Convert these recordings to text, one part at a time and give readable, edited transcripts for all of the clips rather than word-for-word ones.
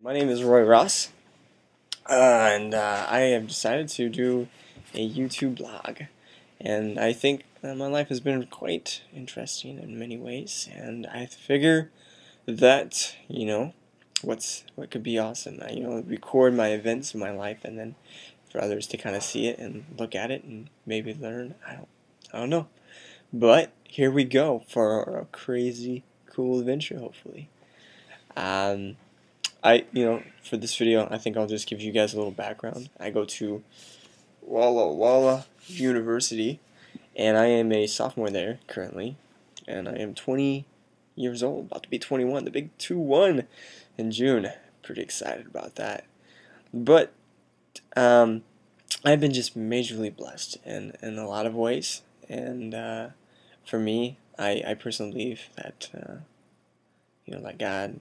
My name is Rory Ross, and I have decided to do a YouTube blog. And I think my life has been quite interesting in many ways, and I figure that, what could be awesome. Record my events in my life, and then for others to kind of see it and look at it and maybe learn. I don't know. But here we go for a crazy cool adventure, hopefully. For this video, I think I'll just give you guys a little background. I go to Walla Walla University, and I am a sophomore there currently, and I am 20 years old, about to be 21, the big 2-1 in June. Pretty excited about that. But I've been just majorly blessed in a lot of ways, and for me, I personally believe that that God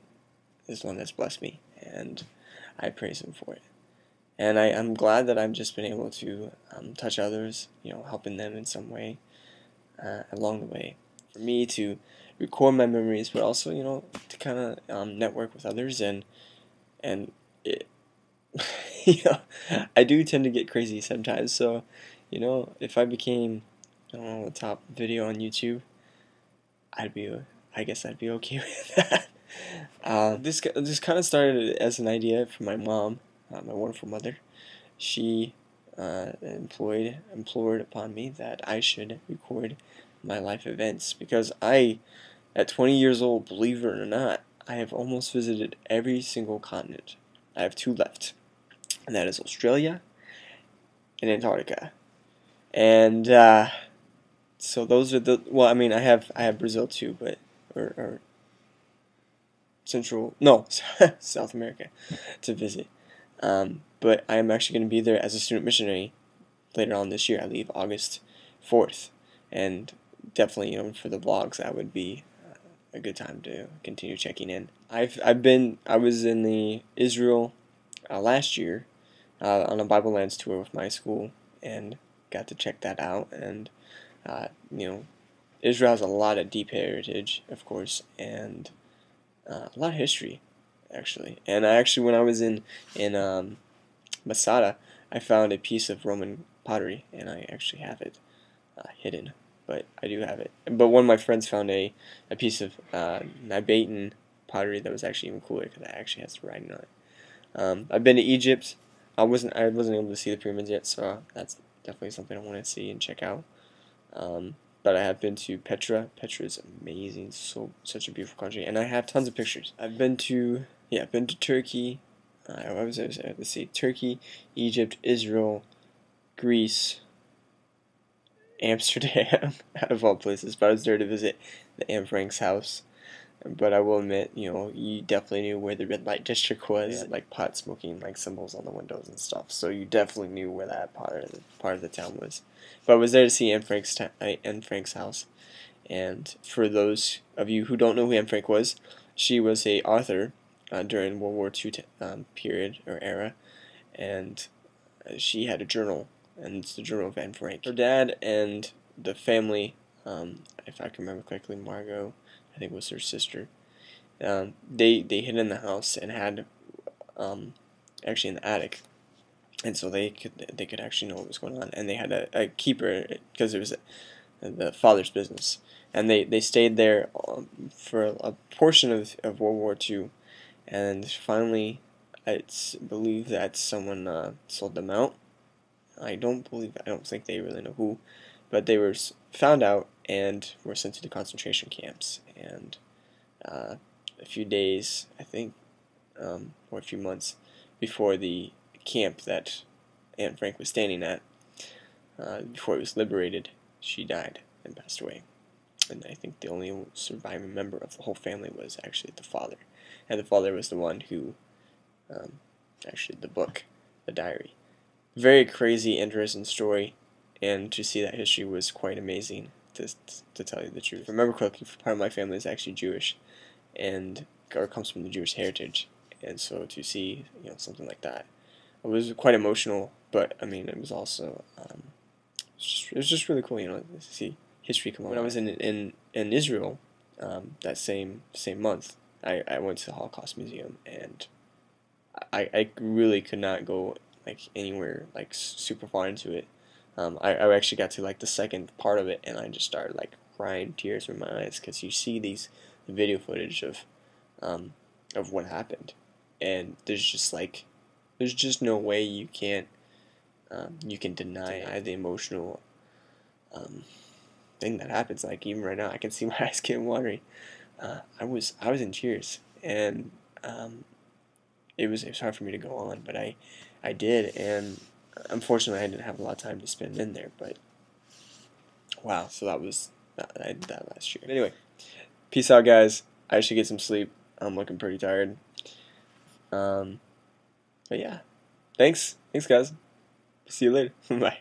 is the one that's blessed me, and I praise Him for it. And I'm glad that I've just been able to touch others, helping them in some way along the way. For me to record my memories, but also, to kind of network with others, and it, I do tend to get crazy sometimes. So, if I became, I don't know, the top video on YouTube, I guess I'd be okay with that. This kind of started as an idea from my mom, my wonderful mother. She implored upon me that I should record my life events because at 20 years old, believe it or not, I have almost visited every single continent. I have 2 left, and that is Australia and Antarctica. And so those are I have Brazil too, but or South America to visit. But I am actually going to be there as a student missionary later on this year. I leave August 4th, and definitely, for the vlogs, that would be a good time to continue checking in. I was in the Israel last year on a Bible Lands tour with my school, and got to check that out. And Israel has a lot of deep heritage, of course, and a lot of history, actually. And when I was in Masada, I found a piece of Roman pottery, and I actually have it hidden, but I do have it. But one of my friends found a piece of Nabatean pottery that was actually even cooler because it actually has the writing on it. I've been to Egypt. I wasn't able to see the pyramids yet, so that's definitely something I want to see and check out. But I have been to Petra. Petra is amazing, such a beautiful country, and I have tons of pictures. I've been to Turkey. Let's see, Turkey, Egypt, Israel, Greece, Amsterdam, out of all places. But I was there to visit the Anne Frank's house. But I will admit, you definitely knew where the red light district was, like pot smoking, like symbols on the windows and stuff. So you definitely knew where that part of the town was. But I was there to see Anne Frank's house. And for those of you who don't know who Anne Frank was, she was a author during World War II period or era, and she had a journal, and it's the Journal of Anne Frank. Her dad and the family, if I can remember correctly, Margot, I think was her sister. They hid in the house and had actually in the attic, and so they could actually know what was going on. And they had a keeper because it was the father's business, and they stayed there for a portion of World War II, and finally, it's believed that someone sold them out. I don't think they really know who, but they were found out and were sent to the concentration camps. And a few days, I think, or a few months before the camp that Anne Frank was standing at, before it was liberated, she died and passed away. And I think the only surviving member of the whole family was actually the father. And the father was the one who actually the book, the diary. Very crazy, interesting story, and to see that history was quite amazing, to tell you the truth. If I remember correctly, part of my family is actually Jewish, or comes from the Jewish heritage, and so to see something like that, it was quite emotional. But I mean, it was also it was just really cool, to see history come on. When I was in Israel, that same month, I went to the Holocaust Museum, and I really could not go like anywhere like super far into it. I actually got to like the second part of it, and I just started like crying tears from my eyes because you see these video footage um, of what happened, and there's just no way you can deny the emotional um, thing that happens. Like even right now, I can see my eyes getting watery. I was in tears, and it was hard for me to go on, but I did, and unfortunately, I didn't have a lot of time to spend in there. But wow, so I did that last year. But anyway, peace out, guys. I should get some sleep. I'm looking pretty tired. But yeah, thanks, guys. See you later. Bye.